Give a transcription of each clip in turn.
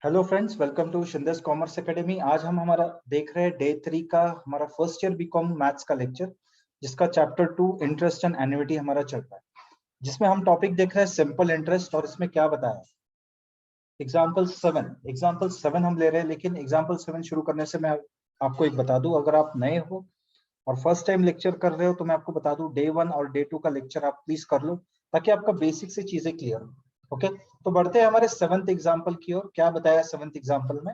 Hello friends, welcome to Shinde's commerce academy. आज हम हमारा देख रहे हैं डे 3 का हमारा फर्स्ट ईयर बीकॉम मैथ्स का लेक्चर, जिसका चैप्टर 2 इंटरेस्ट एंड एन्युइटी हमारा चल रहा है, जिसमें हम टॉपिक देख रहे हैं सिंपल इंटरेस्ट। और इसमें क्या बताया, एग्जाम्पल 7 हम ले रहे हैं। लेकिन एग्जाम्पल 7 शुरू करने से मैं आपको एक बता दूं, अगर आप नए हो और फर्स्ट टाइम लेक्चर कर रहे हो तो मैं आपको बता दूं, डे 1 और डे 2 का लेक्चर आप प्लीज कर लो, ताकि आपका बेसिक से चीजें क्लियर हो। ओके, तो बढ़ते हैं हमारे 7th एग्जाम्पल की ओर। क्या बताया 7th एग्जाम्पल में,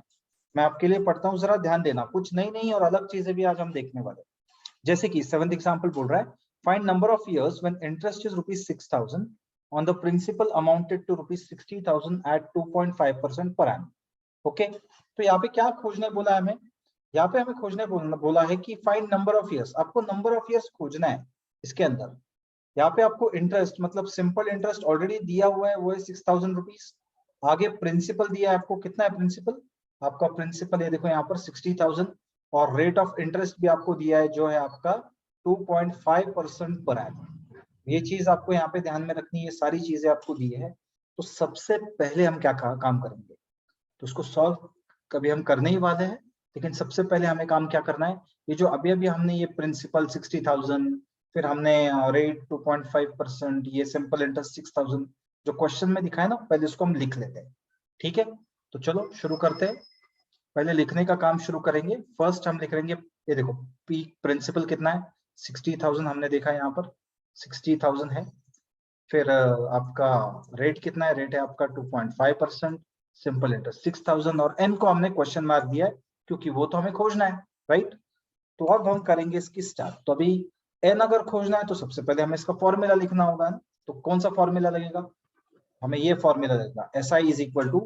मैं आपके लिए पढ़ता हूँ, जरा ध्यान देना। कुछ नई नई और अलग चीजें भी आज हम देखने वाले। जैसे कि 7th एग्जाम्पल बोल रहा है, find number of years when interest is ₹6,000 on the principal amounted to ₹60,000 at 2.5% per annum. Okay, तो यहाँ पे क्या खोजने बोला है हमें, यहाँ पे हमें खोजने बोला है कि फाइंड नंबर ऑफ इयर्स। आपको नंबर ऑफ इयर्स खोजना है इसके अंदर। यहाँ पे आपको इंटरेस्ट मतलब सिंपल इंटरेस्ट ऑलरेडी दिया हुआ है, वो है ₹6,000। आगे प्रिंसिपल दिया है आपको, कितना है प्रिंसिपल, आपका प्रिंसिपल है देखो यहाँ पर 60,000, और रेट ऑफ इंटरेस्ट भी आपको दिया है जो है आपका 2.5% पर एनम। ये चीज आपको यहाँ पे ध्यान में रखनी है, सारी चीजें आपको दी है। तो सबसे पहले हम क्या काम करेंगे, तो उसको सॉल्व कभी हम करने ही वाले हैं। लेकिन सबसे पहले हमें काम क्या करना है, ये जो अभी अभी हमने ये प्रिंसिपल 60,000, फिर हमने रेट 2.5%, ये सिंपल इंटरेस्ट 6,000 जो क्वेश्चन में दिखाया ना, पहले इसको हम लिख लेते हैं। ठीक है, तो चलो शुरू करते हैं। पहले लिखने का काम शुरू करेंगे। फर्स्ट हम लिख लेंगे, ये देखो पी प्रिंसिपल कितना है 60,000, हमने देखा यहाँ पर 60,000 है। फिर आपका रेट कितना है, रेट है आपका 2.5%, सिंपल इंटरेस्ट 6,000, और एन को हमने क्वेश्चन मार्क दिया है क्योंकि वो तो हमें खोजना है, राइट। तो अब हम करेंगे इसकी स्टार्ट। तो अभी एन अगर खोजना है तो सबसे पहले हमें इसका फॉर्मूला लिखना होगा ना। तो कौन सा फॉर्मूला लगेगा, हमें ये फॉर्मूला लगेगा, S I is equal to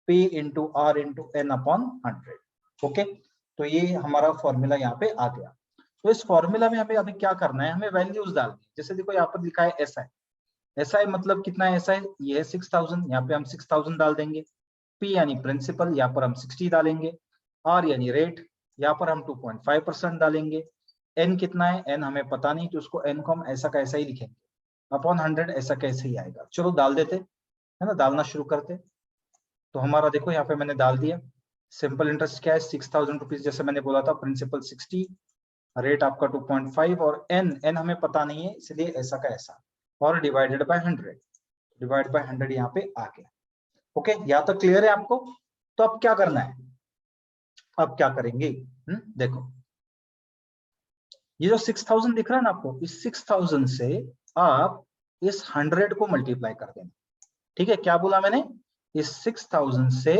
P into R into N upon 100। Okay, तो ये हमारा फॉर्मूला यहाँ पे आ गया। तो इस फॉर्मूला में हमें अभी क्या करना है, हमें वैल्यूज डालनी है। जैसे देखो यहाँ पर लिखा है एस आई, एस आई मतलब कितना है, एस आई ये है 6,000, यहाँ पे हम 6,000 डाल देंगे। पी यानी प्रिंसिपल, यहाँ पर हम 60 डालेंगे। आर यानी रेट, यहाँ पर हम 2.5% डालेंगे। एन कितना है, एन हमें पता नहीं, तो उसको एन को हम ऐसा का ऐसा ही लिखेंगे, अपॉन 100 ऐसा कैसे ही आएगा। चलो डाल देते है ना, डालना शुरू करते। तो हमारा देखो यहाँ पे मैंने डाल दिया। सिंपल इंटरेस्ट क्या है, ₹6,000, जैसे मैंने बोला था, प्रिंसिपल 60, रेट आपका 2.5, और एन एन हमें पता नहीं है इसलिए ऐसा का ऐसा, और डिवाइडेड बाय 100, डिवाइड बाय 100 यहाँ पे आ गया। ओके, यहाँ तक क्लियर है आपको। तो अब क्या करना है, अब क्या करेंगे, देखो ये जो 6,000 दिख रहा है ना आपको, इस 6,000 से आप इस 100 को मल्टीप्लाई कर देना। ठीक है, क्या बोला मैंने, इस 6,000 से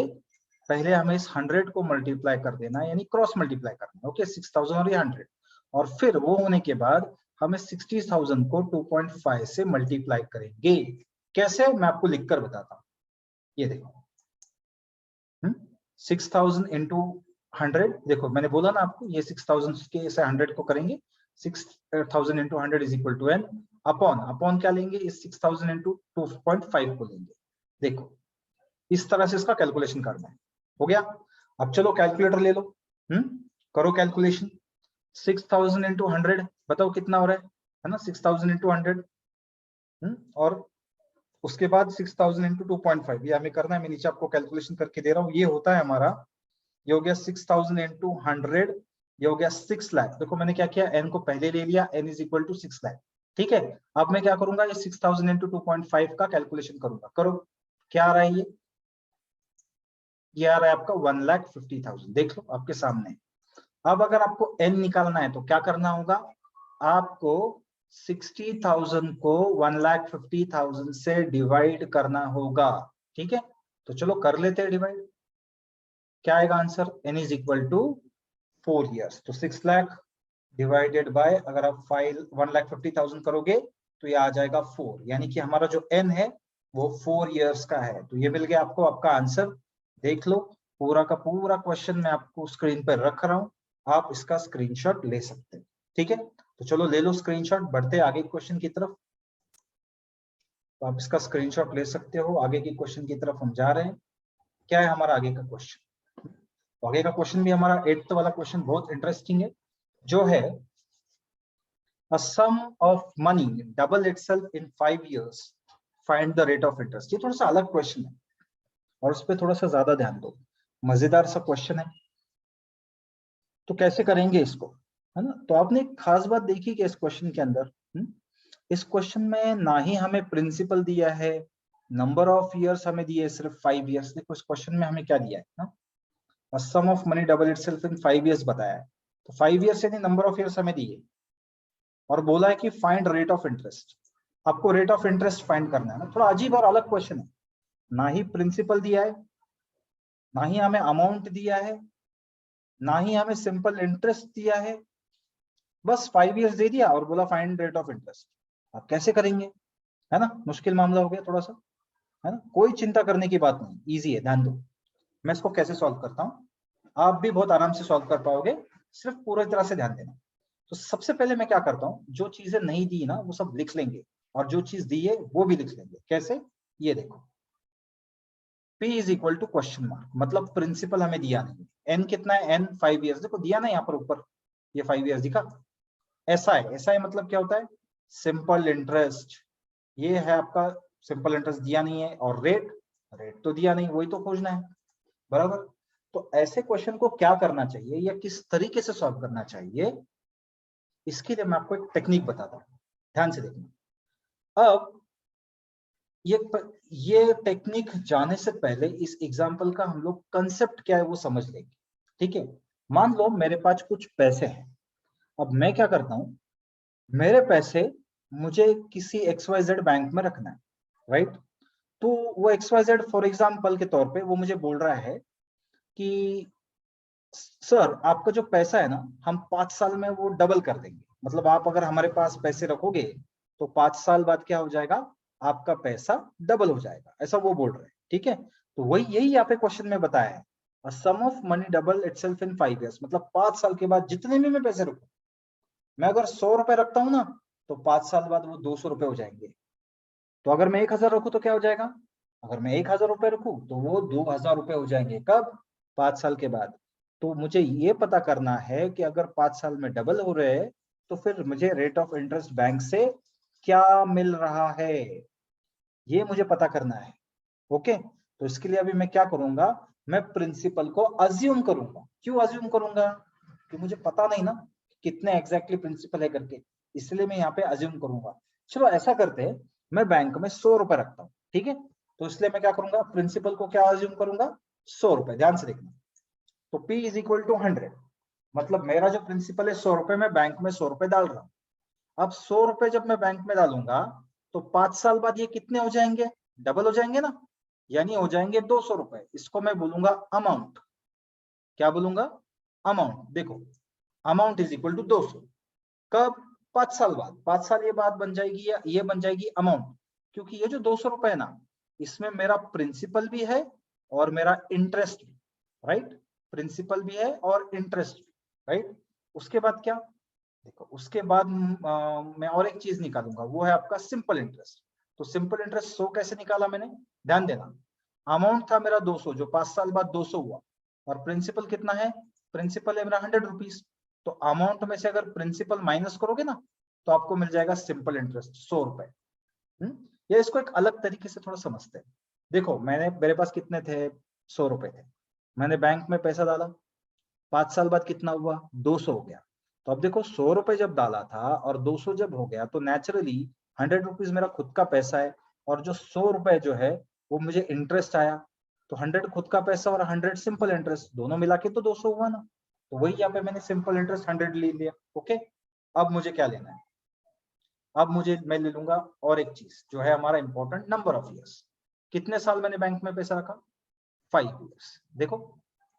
पहले हमें इस 100 को मल्टीप्लाई कर देना, यानी क्रॉस मल्टीप्लाई करना। ओके, 6,000 और ये 100, और फिर वो होने के बाद हमें 60,000 को 2.5 से मल्टीप्लाई करेंगे। कैसे, मैं आपको लिखकर बताता हूँ। ये देखो 6,000 इंटू 100, देखो मैंने बोला ना आपको, ये 6,000 के इसे 100 को करेंगे, 6,000 into 100 is equal to N, upon upon क्या लेंगे, इस 6,000 इंटू 2.5 को लेंगे। देखो इस तरह से इसका कैलकुलेशन करना है। हो गया, अब चलो कैलकुलेटर ले लो, करो कैलकुलेशन। 6,000 इंटू 100 बताओ कितना हो रहा है ना, 6,000 इंटू 100, और उसके बाद 6,000 इंटू 2.5, ये हमें करना है। मैं नीचे आपको कैलकुलेशन करके दे रहा हूँ। ये होता है हमारा, ये हो गया 6,000 इंटू 100, ये हो गया 6 लाख। देखो मैंने क्या किया, एन को पहले ले लिया, N is equal to 6 lakh. ठीक है, अब मैं क्या करूंगा, ये 6,000 इंटू 2.5 का कैलकुलेशन करूंगा। करो, क्या आ रहा है, ये आ रहा है आपका 1,50,000। देख लो आपके सामने। अब अगर आपको एन निकालना है तो क्या करना होगा, आपको 60,000 को 1,50,000 से डिवाइड करना होगा। ठीक है, तो चलो कर लेते हैं डिवाइड। क्या आएगा answer, N is equal to 4 years. तो 6 लाख डिवाइडेड बाय, अगर आप 1,50,000 करोगे तो ये आ जाएगा 4, यानी कि हमारा जो एन है वो 4 ईयर्स का है। तो ये मिल गया आपको आपका आंसर। देख लो, पूरा का पूरा क्वेश्चन मैं आपको स्क्रीन पर रख रहा हूं, आप इसका स्क्रीनशॉट ले सकते हैं। ठीक है, तो चलो ले लो स्क्रीनशॉट, बढ़ते आगे क्वेश्चन की तरफ। तो आप इसका स्क्रीनशॉट ले सकते हो, आगे की क्वेश्चन की तरफ हम जा रहे हैं। क्या है हमारा आगे का क्वेश्चन, तो आगे का क्वेश्चन भी हमारा 8th वाला क्वेश्चन बहुत इंटरेस्टिंग है, जो है a sum of money double itself in 5 years, find the rate of interest। ये थोड़ा सा अलग क्वेश्चन है और उस पर थोड़ा सा ज्यादा ध्यान दो। मजेदार सा क्वेश्चन है, तो कैसे करेंगे इसको, है ना। तो आपने एक खास बात देखी कि इस क्वेश्चन के अंदर इस क्वेश्चन में ना ही हमें प्रिंसिपल दिया है, नंबर ऑफ इयर्स हमें दिए है सिर्फ 5 इयर्स। देखो इस क्वेश्चन में हमें क्या दिया है ना, sum of money double itself in 5 years बताया है। तो 5 इयर्स यानी नंबर ऑफ इयर्स हमें दिए, और बोला है कि फाइंड रेट ऑफ इंटरेस्ट। आपको रेट ऑफ इंटरेस्ट फाइंड करना है ना। थोड़ा अजीब और अलग क्वेश्चन है, ना ही प्रिंसिपल दिया है, ना ही हमें अमाउंट दिया है, ना ही हमें सिंपल इंटरेस्ट दिया है, बस 5 इयर्स दे दिया और बोला फाइंड रेट ऑफ इंटरेस्ट। आप कैसे करेंगे, है ना। मुश्किल मामला हो गया थोड़ा सा, है ना। कोई चिंता करने की बात नहीं, इजी है, ध्यान दो। मैं इसको कैसे सॉल्व करता हूँ, आप भी बहुत आराम से सॉल्व कर पाओगे, सिर्फ पूरी तरह से ध्यान देना। तो सबसे पहले मैं क्या करता हूँ, जो चीजें नहीं दी ना वो सब लिख लेंगे, और जो चीज दी है वो भी लिख लेंगे। कैसे, ये देखो, P is equal to question mark, मतलब प्रिंसिपल हमें दिया नहीं। N कितना है, N 5 इयर्स, देखो दिया ना यहाँ पर ऊपर, ये 5 इयर्स दिखा। ऐसा है, ऐसा है मतलब क्या होता है, सिंपल इंटरेस्ट। ये है आपका सिंपल इंटरेस्ट, दिया नहीं है। और रेट, रेट तो दिया नहीं, वही तो खोजना है, बराबर। तो ऐसे क्वेश्चन को क्या करना चाहिए या किस तरीके से सॉल्व करना चाहिए, इसके लिए मैं आपको एक टेक्निक बताता हूँ, ध्यान से देखना। अब ये टेक्निक जाने से पहले इस एग्जाम्पल का हम लोग कंसेप्ट क्या है वो समझ लेंगे, ठीक है। मान लो मेरे पास कुछ पैसे हैं, अब मैं क्या करता हूं, मेरे पैसे मुझे किसी XYZ बैंक में रखना है, राइट। तो वो XYZ फॉर एग्जाम्पल के तौर पे वो मुझे बोल रहा है कि सर आपका जो पैसा है ना, हम 5 साल में वो डबल कर देंगे। मतलब आप अगर हमारे पास पैसे रखोगे तो 5 साल बाद क्या हो जाएगा, आपका पैसा डबल हो जाएगा, ऐसा वो बोल रहे हैं, ठीक है। तो वही यही यहाँ पे क्वेश्चन में बताया है, sum of money double itself in 5 years, मतलब 5 साल के बाद जितने भी मैं पैसे रखूं, मैं अगर 100 रुपए रखता हूं ना, तो 5 साल बाद वो 200 रुपए हो जाएंगे। तो अगर मैं 1000 रखूं तो क्या हो जाएगा, अगर मैं 1000 रुपए रखूं तो वो 2000 रुपए हो जाएंगे, कब, 5 साल के बाद। तो मुझे ये पता करना है कि अगर 5 साल में डबल हो रहे हैं तो फिर मुझे रेट ऑफ इंटरेस्ट बैंक से क्या मिल रहा है, ये मुझे पता करना है। ओके, तो इसके लिए अभी मैं क्या करूंगा, मैं प्रिंसिपल को अज्यूम करूंगा। क्यों अज्यूम करूंगा, कि मुझे पता नहीं ना कितने एग्जैक्टली प्रिंसिपल है करके, इसलिए मैं यहाँ पे अज्यूम करूंगा। चलो ऐसा करते हैं, मैं बैंक में 100 रुपए रखता हूँ, ठीक है। तो इसलिए मैं क्या करूंगा, प्रिंसिपल को क्या अज्यूम करूंगा, 100 रुपए। ध्यान से देखना, तो P इज इक्वल टू 100, मतलब मेरा जो प्रिंसिपल है 100 रुपए, मैं बैंक में 100 रुपए डाल रहा हूँ। अब 100 रुपए जब मैं बैंक में डालूंगा तो 5 साल बाद ये कितने हो जाएंगे, डबल हो जाएंगे ना, यानी हो जाएंगे 200 रुपए। इसको मैं बोलूंगा अमाउंट। क्या बोलूंगा, अमाउंट। देखो अमाउंट इज इक्वल टू 200, कब, 5 साल बाद। 5 साल ये बात बन जाएगी, या ये बन जाएगी अमाउंट, क्योंकि ये जो 200 रुपए है ना, इसमें मेरा प्रिंसिपल भी है और मेरा इंटरेस्ट भी, राइट। प्रिंसिपल भी है और इंटरेस्ट भी, राइट। उसके बाद क्या, देखो उसके बाद मैं और एक चीज निकालूंगा, वो है आपका सिंपल इंटरेस्ट। तो सिंपल इंटरेस्ट 100 कैसे निकाला मैंने, ध्यान देना। अमाउंट था मेरा 200, जो 5 साल बाद 200 हुआ, और प्रिंसिपल कितना है, प्रिंसिपल है मेरा 100 रुपीज। तो अमाउंट में से अगर प्रिंसिपल माइनस करोगे ना, तो आपको मिल जाएगा सिंपल इंटरेस्ट 100 रुपए। या इसको एक अलग तरीके से थोड़ा समझते हैं। देखो मेरे पास कितने थे, 100 रुपए थे, मैंने बैंक में पैसा डाला, 5 साल बाद कितना हुआ, 200 हो गया। तो अब देखो 100 रुपए जब डाला था और 200 जब हो गया, तो नेचुरली 100 रुपीज मेरा खुद का पैसा है, और जो 100 रुपए जो है वो मुझे इंटरेस्ट आया। तो 100 खुद का पैसा और 100 सिंपल इंटरेस्ट, दोनों मिला के तो 200 हुआ ना। तो वही यहाँ पे मैंने सिंपल इंटरेस्ट 100 ले लिया। ओके, अब मुझे क्या लेना है, अब मैं ले लूंगा और एक चीज जो है हमारा इंपॉर्टेंट, नंबर ऑफ इयर्स। कितने साल मैंने बैंक में पैसा रखा, 5 इयर्स। देखो,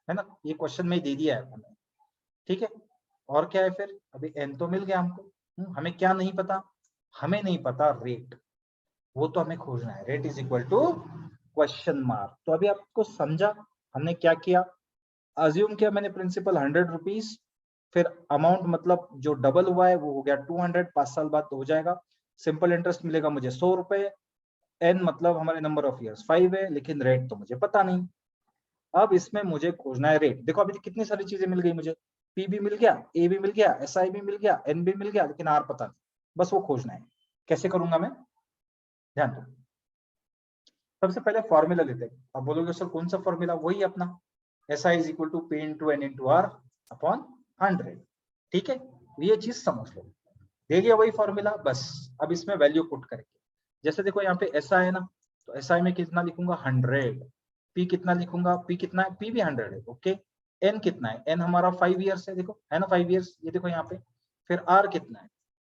है ना, ये क्वेश्चन में दे दिया है हमें, ठीक है। और क्या है फिर, अभी एन तो मिल गया हमको। हमें क्या नहीं पता, हमें नहीं पता रेट, वो तो हमें खोजना है। Rate is equal to question mark. तो अभी आपको समझा हमने क्या किया, अज्यूम किया मैंने प्रिंसिपल 100 रुपीज, फिर अमाउंट मतलब जो डबल हुआ है वो हो गया 200, 5 साल बाद हो जाएगा। सिंपल इंटरेस्ट मिलेगा मुझे 100 रुपए, एन मतलब हमारे नंबर ऑफ इयर्स 5 है, लेकिन रेट तो मुझे पता नहीं। अब इसमें मुझे खोजना है रेट। देखो अभी कितनी सारी चीजें मिल गई मुझे, पी भी मिल गया, ए भी मिल गया, एस आई भी मिल गया, एन भी मिल गया, लेकिन आर पता नहीं, बस वो खोजना है। कैसे करूंगा मैं, ध्यान दो। सबसे पहले फॉर्मूला लेते हैं। अब बोलोगे सर कौन सा फॉर्मूला, वही अपना SI is equal to P into N into R upon 100। ठीक है, ये चीज समझ लो, दे दिया वही फॉर्मूला, बस अब इसमें वैल्यू पुट करेंगे। जैसे देखो यहाँ पे SI है ना, तो SI में कितना लिखूंगा 100, P कितना लिखूंगा, P कितना है, P भी 100 है, ओके। N कितना है, N हमारा 5 ईयर्स है, देखो है ना 5 ईयर्स, ये देखो यहाँ पे। फिर R कितना है,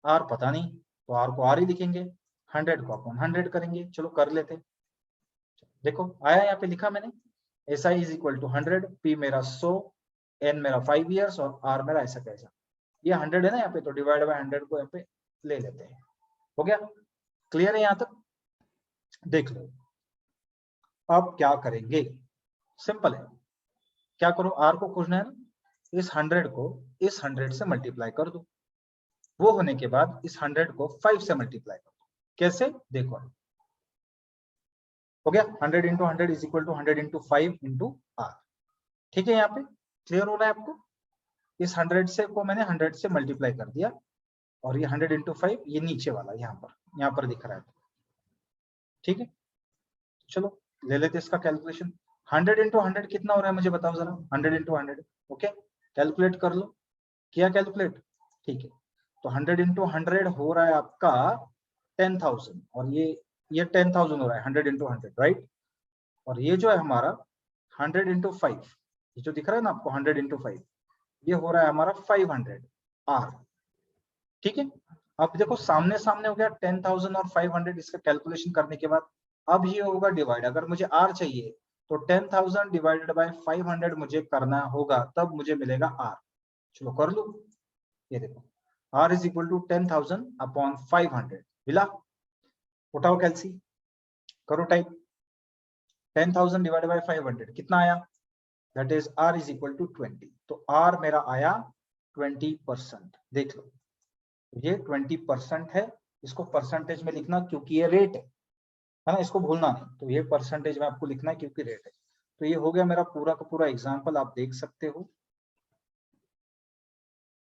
R पता नहीं, तो R को R ही लिखेंगे, 100 को अपन 100 करेंगे, चलो कर लेते। देखो आया यहाँ पे लिखा मैंने, SI is equal to 100, P मेरा 100, N मेरा 5 ईयर्स और R मेरा ऐसा कैसा, ये 100 है ना यहाँ पे, तो डिवाइड बाय 100 को यहाँ पे ले लेते हैं। हो गया, क्लियर है यहाँ तक? देख लो अब क्या करेंगे, सिंपल है, क्या करो, R को खोजना है ना, इस 100 को इस 100 से मल्टीप्लाई कर दो, वो होने के बाद इस 100 को 5 से मल्टीप्लाई कर दो। कैसे, देखो हो गया, 100 into 100 is equal to 100 into 5 into R। ठीक है, यहाँ पे क्लियर हो रहा है आपको? इस 100 से को मैंने 100 से मल्टीप्लाई कर दिया, और ये 100 इंटू 5 ये नीचे वाला यहाँ पर दिख रहा है। ठीक है, चलो ले लेते इसका कैलकुलेशन। 100 इंटू 100 कितना हो रहा है मुझे बताओ जरा, 100 इंटू 100, ओके कैलकुलेट कर लो, किया कैलकुलेट? ठीक है, तो 100 इंटू 100 हो रहा है आपका 10,000, और ये 10,000 हो रहा है 100 इंटू 100, राइट। और ये जो है हमारा 100 इंटू 5, ये जो दिख रहा है ना आपको 100 इंटू 5, ये हो रहा है हमारा 500 R। ठीक है, अब देखो सामने सामने हो गया 10,000 और 500, इसका कैलकुलेशन करने के बाद अब ये होगा डिवाइड, अगर मुझे R चाहिए तो 10,000 डिवाइडेड बाय 500 मुझे करना होगा, तब मुझे मिलेगा R। चलो कर लो, ये देखो R is equal to 10,000 upon 500 मिला, उठाओ कैलसी, करो टाइप, 10,000 डिवाइडेड बाय 500 कितना आया, that is R is equal to 20, तो R मेरा आया 20%। देख लो ये 20% है, इसको परसेंटेज में लिखना क्योंकि ये रेट है ना, इसको भूलना नहीं, तो ये परसेंटेज में आपको लिखना है क्योंकि रेट है। तो ये हो गया मेरा पूरा का पूरा एग्जांपल, आप देख सकते हो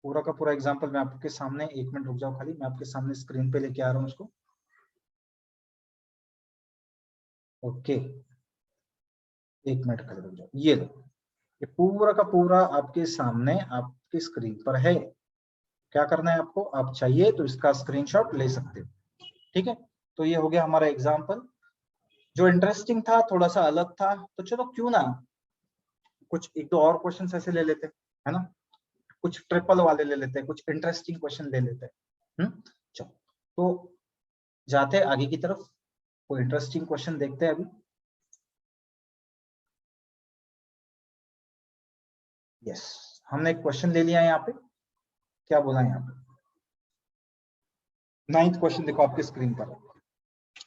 पूरा का पूरा एग्जांपल मैं आपके सामने, एक मिनट रुक जाओ खाली, मैं आपके सामने स्क्रीन पे लेके आ रहा हूँ उसको। ओके एक मिनट खाली रुक जाओ, ये लो ये पूरा का पूरा आपके सामने आपकी स्क्रीन पर है। क्या करना है आपको, आप चाहिए तो इसका स्क्रीनशॉट ले सकते हो। ठीक है, तो ये हो गया हमारा एग्जांपल, जो इंटरेस्टिंग था, थोड़ा सा अलग था, तो चलो क्यों ना कुछ एक दो और क्वेश्चन ऐसे ले लेते है ना, कुछ ट्रिपल वाले ले लेते हैं, कुछ इंटरेस्टिंग क्वेश्चन ले लेते हैं। चलो तो जाते हैं आगे की तरफ, कोई इंटरेस्टिंग क्वेश्चन देखते हैं अभी। यस, हमने एक क्वेश्चन ले लिया है यहाँ पे, क्या बोला है यहाँ पे, 9th क्वेश्चन देखो आपके स्क्रीन पर है।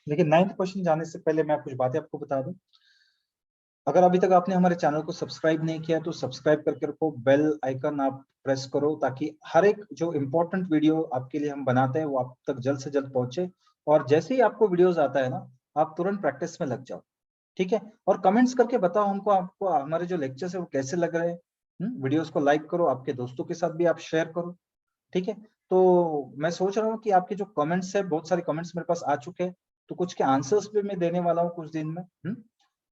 लेकिन 9th क्वेश्चन जाने से पहले मैं कुछ बातें आपको बता दूं। अगर अभी तक आपने हमारे चैनल को सब्सक्राइब नहीं किया तो सब्सक्राइब करके रखो, बेल आइकन आप प्रेस करो, ताकि हर एक जो इम्पोर्टेंट वीडियो आपके लिए हम बनाते हैं वो आप तक जल्द से जल्द पहुंचे, और जैसे ही आपको वीडियोस आता है ना, आप तुरंत प्रैक्टिस में लग जाओ। ठीक है, और कमेंट्स करके बताओ हमको, आपको हमारे जो लेक्चर्स है वो कैसे लग रहे हैं। वीडियोस को लाइक करो, आपके दोस्तों के साथ भी आप शेयर करो। ठीक है, तो मैं सोच रहा हूँ कि आपके जो कमेंट्स है, बहुत सारे कमेंट्स मेरे पास आ चुके हैं, तो कुछ के आंसर्स भी मैं देने वाला हूँ कुछ दिन में।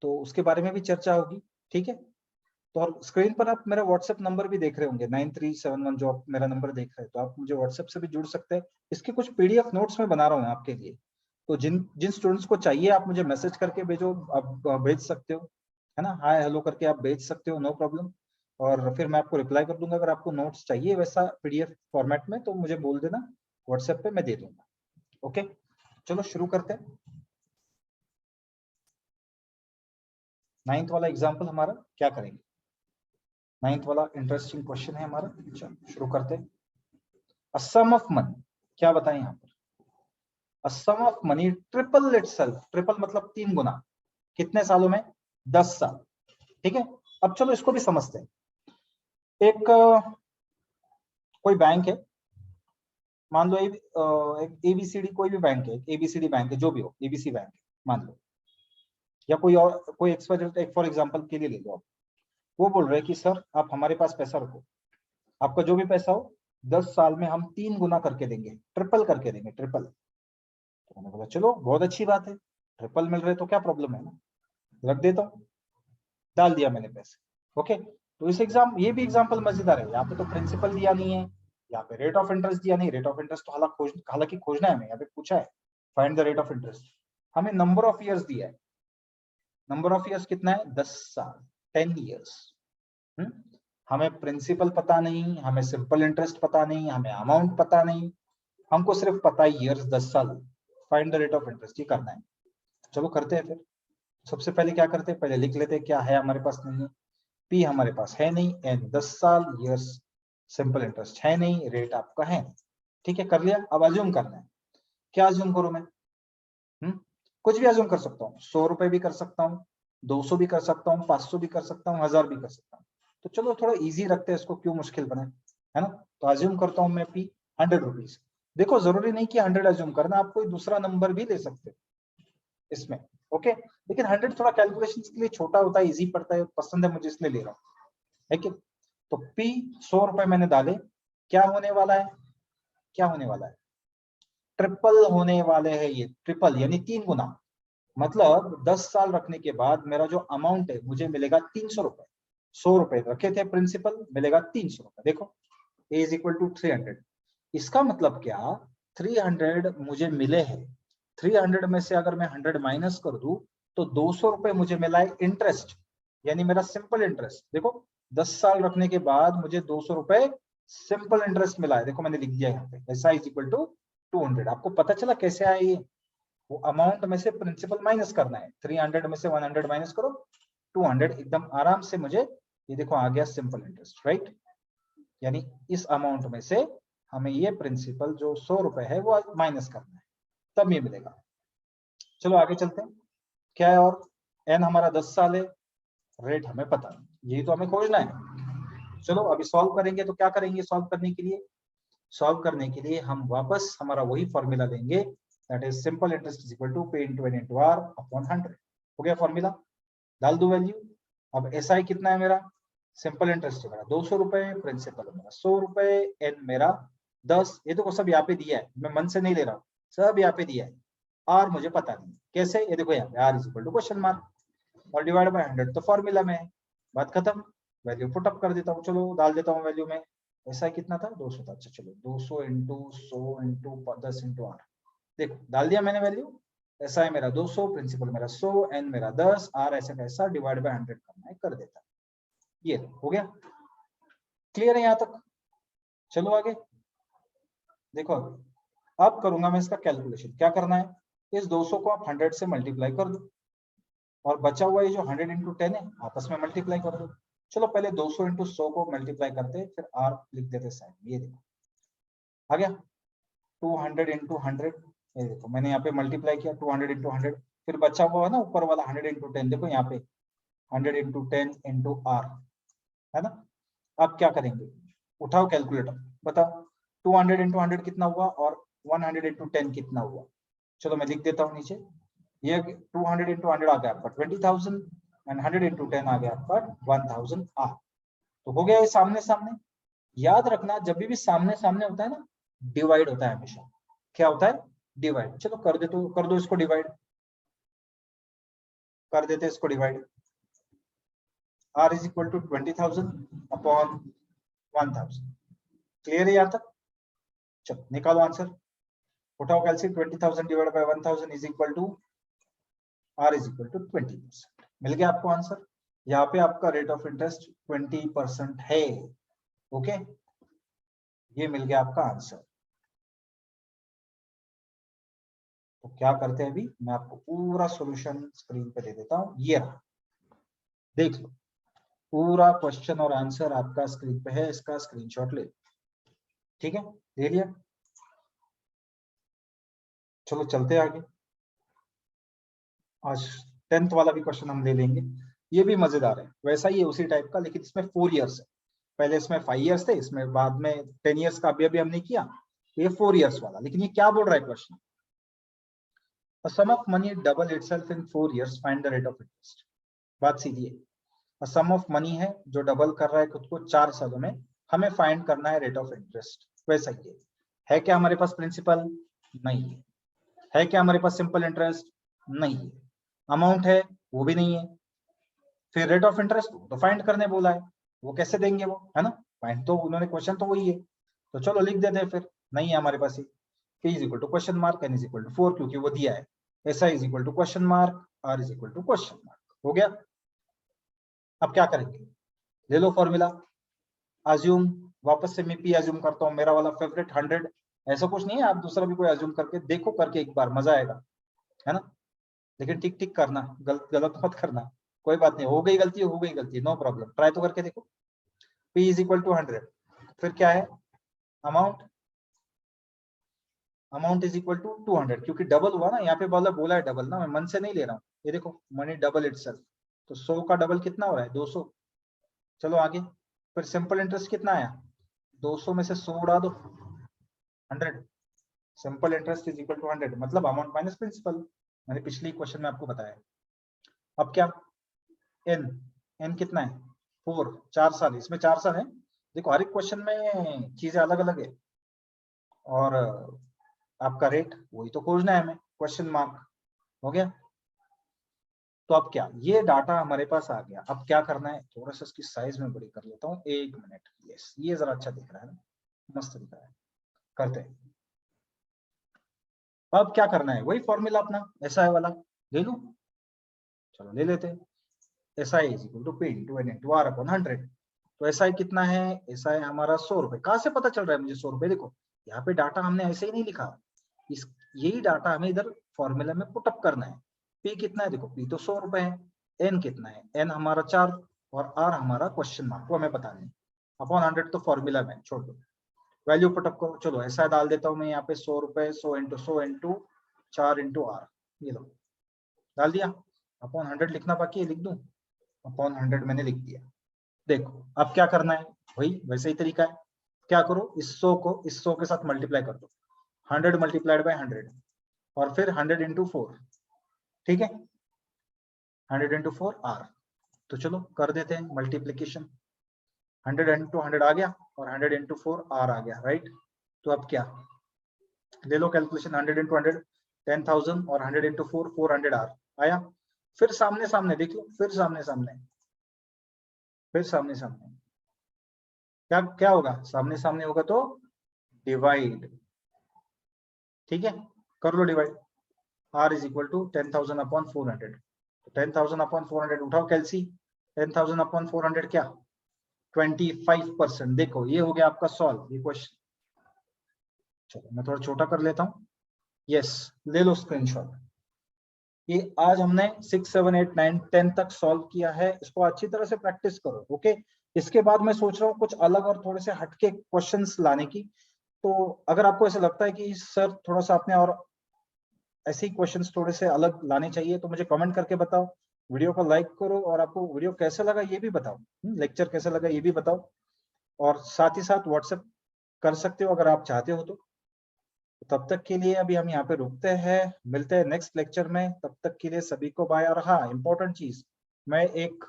तो उसके बारे में भी चर्चा होगी। ठीक है, तो और स्क्रीन पर आप मेरा व्हाट्सएप नंबर भी देख रहे होंगे 9371, जो आप मेरा नंबर देख रहे हैं, तो आप मुझे व्हाट्सएप से भी जुड़ सकते हैं। इसके कुछ पीडीएफ नोट्स में बना रहा हूँ आपके लिए, तो जिन जिन स्टूडेंट्स को चाहिए आप मुझे मैसेज करके भेजो, आप भेज सकते हो, है ना, हाय हेलो करके आप भेज सकते हो, नो प्रॉब्लम। और फिर मैं आपको रिप्लाई कर दूंगा, अगर आपको नोट्स चाहिए वैसा पीडीएफ फॉर्मेट में तो मुझे बोल देना, व्हाट्सएप पे मैं दे दूंगा। ओके, चलो शुरू करते हैं। 9th वाला एग्जाम्पल हमारा क्या करेंगे, 9th वाला इंटरेस्टिंग क्वेश्चन है हमारा, चलो शुरू करते हैं। अ सम ऑफ मनी, क्या बताएं यहाँ पर, a sum of money triple itself, triple मतलब 3 गुना, कितने सालों में, 10 साल। ठीक है, अब चलो इसको भी समझते हैं। एक कोई बैंक है, मान लो एक एबीसीडी, कोई भी बैंक है, एबीसीडी बैंक है, जो भी हो, एबीसी बैंक मान लो, या कोई और कोई एक्सपायर, एक फॉर एग्जांपल के लिए ले लो आप। वो बोल रहे हैं कि सर आप हमारे पास पैसा रखो, आपका जो भी पैसा हो 10 साल में हम 3 गुना करके देंगे, ट्रिपल करके देंगे, ट्रिपल। तो मैंने बोला चलो बहुत अच्छी बात है, ट्रिपल मिल रहे तो क्या प्रॉब्लम है ना, रख देता हूँ। डाल दिया मैंने पैसे, ओके, तो इस ये भी एग्जाम्पल मजेदार है। यहाँ पे तो प्रिंसिपल दिया नहीं है, यहाँ पे रेट ऑफ इंटरेस्ट दिया नहीं। रेट ऑफ इंटरेस्ट तो हालांकि खोजना है हमें, यहाँ पे पूछा है find the rate of interest. हमें नंबर ऑफ ईयर्स दिया है। नंबर ऑफ ईयर्स कितना है? 10 साल, 10 ईयर्स। हमें प्रिंसिपल पता नहीं, हमें सिंपल इंटरेस्ट पता नहीं, हमें अमाउंट पता नहीं, हमको सिर्फ पता है ईयर्स 10 साल। Find the rate of interest ये करना है। चलो करते हैं फिर। सबसे पहले क्या करते हैं, पहले लिख लेते हैं क्या है हमारे पास। नहीं है, पी हमारे पास है नहीं, एन 10 साल, ईयर्स सिंपल इंटरेस्ट है नहीं, रेट आपका है नहीं। ठीक है, कर लिया। अब अज्यूम करना है। क्या अज्यूम करूं मैं? कुछ भी अज्यूम कर सकता हूँ। 100 रुपए भी कर सकता हूँ, 200 भी कर सकता हूँ, 500 भी कर सकता हूँ, 1000 भी कर सकता हूँ। तो चलो थोड़ा इजी रखते हैं इसको, क्यों मुश्किल बनाए, है ना। तो अज्यूम करता हूँ मैं पी 100 रुपीज। देखो जरूरी नहीं कि 100 अज्यूम करना, आप कोई दूसरा नंबर भी ले सकते हो इसमें। ओके, लेकिन 100 थोड़ा कैलकुलेशन के लिए छोटा होता है, इजी पड़ता है, पसंद है मुझे, इसलिए ले रहा हूँ। है कि? तो पी 100 रुपए मैंने डाले। क्या होने वाला है? क्या होने वाला है? ट्रिपल होने वाले हैं ये, ट्रिपल यानी 3 गुना। मतलब 10 साल रखने के बाद मेरा जो अमाउंट है मुझे मिलेगा 300 रुपए। 100 रुपए रखे थे प्रिंसिपल, मिलेगा 300 रुपए। देखो ए इज इक्वल टू 300। इसका मतलब क्या, 300 मुझे मिले हैं। 300 में से अगर मैं 100 माइनस कर दूं तो 200 रुपए मुझे मिला है इंटरेस्ट, यानी मेरा सिंपल इंटरेस्ट। देखो 10 साल रखने के बाद मुझे 200 रुपए सिंपल इंटरेस्ट मिला है। देखो मैंने लिख दिया यहाँ पे, S I is equal to 200। आपको पता चला कैसे आया ये? वो अमाउंट में से प्रिंसिपल माइनस करना है। 300 में से 100 माइनस करो, 200 एकदम आराम से मुझे ये देखो आ गया सिंपल इंटरेस्ट, राइट। यानी इस अमाउंट में से हमें ये प्रिंसिपल जो 100 रुपए है वो माइनस करना है, तब ये मिलेगा। चलो आगे चलते हैं। क्या है और? एन हमारा 10 साल है, रेट हमें पता नहीं, यही तो हमें खोजना है। चलो अभी सॉल्व करेंगे। तो क्या करेंगे सॉल्व करने के लिए? सॉल्व करने के लिए हम वापस हमारा वही फॉर्मूला लेंगे, that is simple interest is equal to P into N into R upon 100। हो गया फॉर्मूला, डाल दो वैल्यू। अब एस आई कितना है मेरा? सिंपल इंटरेस्ट है मेरा 200 रुपए, प्रिंसिपल है मेरा 100 रुपए, एन मेरा 10। ये देखो सब यहाँ पे दिया है, मैं मन से नहीं ले रहा हूँ, सब यहाँ पे दिया है। आर मुझे पता नहीं कैसे, ये देखो यहाँ पे R is equal to question mark और डिवाइड बाय 100 तो फॉर्मूला में है। बात खत्म। वैल्यू पुट अप कर देता हूँ, चलो डाल देता हूँ वैल्यू में। ऐसा कितना था? 200 था। अच्छा चलो 200 इंटू 100 इंटू 10 इंटू 8, देखो डाल दिया मैंने वैल्यू। ऐसा है मेरा 200, प्रिंसिपल मेरा 100, एन मेरा 10, आर ऐसा कैसा डिवाइड बाय 100 करना है, कर देता। ये हो गया। क्लियर है यहाँ तक? चलो आगे देखो। अब करूंगा मैं इसका कैलकुलेशन। क्या करना है? इस 200 को आप 100 से मल्टीप्लाई कर दो और बचा हुआ ये जो 100 इंटू 10 है आपस में मल्टीप्लाई कर दो। चलो पहले 200 इंटू 100 को मल्टीप्लाई करते हैं, फिर आर लिख देते साइड में। ये देखो आ गया 200 इंटू 100। ये देखो मैंने यहाँ पे मल्टीप्लाई किया 200 इंटू 100, फिर बचा हुआ है ना ऊपर वाला 100 इंटू 10, देखो यहाँ पे 100 इंटू 10 इंटू आर, है ना। अब क्या करेंगे? उठाओ कैलकुलेटर, बताओ 200 इंटू 100 कितना हुआ और 100 इंटू 10 कितना हुआ। चलो मैं लिख देता हूँ नीचे। ये 200 इंटू 100 आ गया आपका 20,000 एंड 100 इंटू 10 आ गया आपका 1000 आर। तो हो गया ये सामने सामने। याद रखना जब भी सामने सामने होता है ना, डिवाइड होता है हमेशा। क्या होता है? डिवाइड। चलो कर दे, तो कर दो इसको डिवाइड, कर देते इसको divide. R is equal to 20,000 upon 1000। Clear है यहाँ तक? चलो निकालो आंसर, उठाओ calci. 20,000 divide by 1000 is equal to R is equal to 20%। मिल गया आपको आंसर। यहाँ पे आपका रेट ऑफ इंटरेस्ट 20% है। ओके, ये मिल गया आपका आंसर। तो क्या करते हैं अभी, मैं आपको पूरा सॉल्यूशन स्क्रीन पे दे देता हूँ। ये रहा, देख लो पूरा क्वेश्चन और आंसर आपका स्क्रीन पे है, इसका स्क्रीनशॉट ले। ठीक है, ले लिया। चलो चलते आगे। आज 10th वाला भी क्वेश्चन हम ले लेंगे। ये भी मजेदार है, वैसा ही है उसी टाइप का, लेकिन इसमें 4 इयर्स है। पहले इसमें 5 इयर्स थे, इसमें बाद में 10 इयर्स का अभी हमने किया। ये 4 इयर्स वाला, लेकिन ये क्या बोल रहा है question? A sum of money double itself in 4 years, find the rate of interest। बात सीधी है। A sum of money है जो डबल कर रहा है खुद को 4 सालों में, हमें फाइंड करना है रेट ऑफ इंटरेस्ट। वैसा ही है क्या हमारे पास प्रिंसिपल? नहीं है। है क्या हमारे पास सिंपल इंटरेस्ट? नहीं है। अमाउंट है? वो भी नहीं है। फिर रेट ऑफ इंटरेस्ट तो फाइंड करने बोला है, वो कैसे देंगे वो, है ना, फाइंड तो उन्होंने क्वेश्चन तो वही है, तो चलो लिख देते हैं फिर, नहीं है हमारे पास P is equal to question mark, N is equal to 4 क्योंकि वो दिया है, SI is equal to question mark, R is equal to question mark, हो गया। अब क्या करेंगे, ले लो फॉर्मूला, अज्यूम, वापस से मैं P अज्यूम करता हूँ, मेरा वाला फेवरेट 100, ऐसा कुछ नहीं है, आप दूसरा भी कोई अज्यूम करके देखो, करके एक बार मजा आएगा, है ना, लेकिन टिक टिक करना, गलत मत करना, कोई बात नहीं, हो गई गलती नो प्रॉब्लम, ट्राई तो करके देखो। P इज इक्वल टू 100, फिर क्या है, अमाउंट इज इक्वल टू 200, क्योंकि डबल हुआ ना, यहाँ पे बोला है डबल ना, मैं मन से नहीं ले रहा हूँ, ये देखो मनी डबल इटसेल्फ, तो 100 का डबल कितना हो रहा है, 200। चलो आगे, फिर सिंपल इंटरेस्ट कितना आया, 200 में से 100 उड़ा दो, 100, simple interest is equal to 100, मतलब अमाउंट माइनस प्रिंसिपल, मैंने पिछले क्वेश्चन में आपको बताया। अब क्या, एन कितना है, 4, 4 साल, इसमें 4 साल है, देखो हर एक क्वेश्चन में चीजें अलग अलग है, और आपका रेट वही तो खोजना है हमें, क्वेश्चन मार्क, हो गया। तो अब क्या, ये डाटा हमारे पास आ गया, अब क्या करना है, थोड़ा सा इसकी साइज में बड़ी कर लेता हूँ, 1 मिनट, यस, ये जरा अच्छा दिख रहा है ना, मस्त दिख रहा है, करते हैं। अब क्या करना है, वही फॉर्मूला अपना SI वाला ले लूं, चलो ले लेते हैं, SI is equal to P into N into R upon 100, तो SI कितना है, SI हमारा 100 रुपए, कहाँ से पता चल रहा है मुझे 100 रुपए, देखो यहाँ पे डाटा हमने ऐसे ही नहीं लिखा, इस यही डाटा हमें इधर फॉर्मूला में पुटअप करना है। P कितना है, देखो P तो 100 रुपए है, N कितना है, N हमारा 4 और R हमारा क्वेश्चन मार्क, वो हमें पता नहीं, अपॉन 100 तो फॉर्मूला में छोड़ दो, वैल्यू पुटअप करो, चलो ऐसा डाल देता हूँ मैं यहाँ पे 100 रुपए, 100 इंटू 4 इंटू R, ये लो डाल दिया, अपॉन 100 लिखना बाकी है, लिख दूं, अपॉन 100 मैंने लिख दिया। देखो अब क्या करना है, वही वैसे ही तरीका है, क्या करो, इस 100 को इस 100 के साथ मल्टीप्लाई कर दो, 100 मल्टीप्लाइड बाय 100, और फिर 100 इंटू 4, ठीक है, 100 इंटू 4 R, तो चलो कर देते हैं मल्टीप्लीकेशन, 100 इंटू 100 आ गया, और 100 इंटू 4 R आ गया, राइट। तो अब क्या, ले लो कैलकुलेशन, 100 इंटू 100 10,000, और 100 इंटू 4 400 R आया, फिर सामने सामने देख लो, फिर सामने सामने क्या क्या होगा, सामने सामने होगा तो डिवाइड, ठीक है, कर लो divide, R is equal to 10,000 upon 400, 10,000 upon 400 उठाओ कैलसी, 10,000 अपॉन 400 क्या, 25%, देखो ये हो गया आपका सॉल्व, ये क्वेश्चन, चलो मैं थोड़ा छोटा कर लेता हूँ, यस, ले लो स्क्रीनशॉट। ये आज हमने 6, 7, 8, 9, 10 तक सॉल्व किया है, इसको अच्छी तरह से प्रैक्टिस करो, ओके। इसके बाद मैं सोच रहा हूँ कुछ अलग और थोड़े से हटके क्वेश्चंस लाने की, तो अगर आपको ऐसा लगता है कि सर थोड़ा सा आपने और ऐसे ही क्वेश्चंस थोड़े से अलग लाने चाहिए, तो मुझे कमेंट करके बताओ, वीडियो को लाइक करो, और आपको वीडियो कैसा लगा ये भी बताओ, लेक्चर कैसा लगा ये भी बताओ, और साथ ही साथ व्हाट्सएप कर सकते हो अगर आप चाहते हो तो। तब तक के लिए अभी हम यहाँ पे रुकते हैं, मिलते हैं नेक्स्ट लेक्चर में, तब तक के लिए सभी को बाय। और हाँ, इंपॉर्टेंट चीज, मैं एक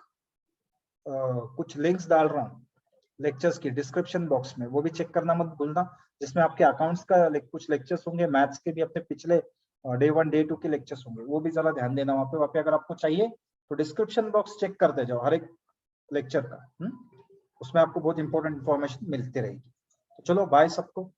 कुछ लिंक्स डाल रहा हूँ लेक्चर्स की डिस्क्रिप्शन बॉक्स में, वो भी चेक करना मत भूलना, जिसमें आपके अकाउंट्स का कुछ लेक्चर्स होंगे, मैथ्स के भी अपने पिछले डे 1 डे 2 के लेक्चर्स होंगे, वो भी जरा ध्यान देना वहाँ पे अगर आपको चाहिए तो डिस्क्रिप्शन बॉक्स चेक करते जाओ हर एक लेक्चर का, उसमें आपको बहुत इंपॉर्टेंट इंफॉर्मेशन मिलती रहेगी। तो चलो बाय सबको।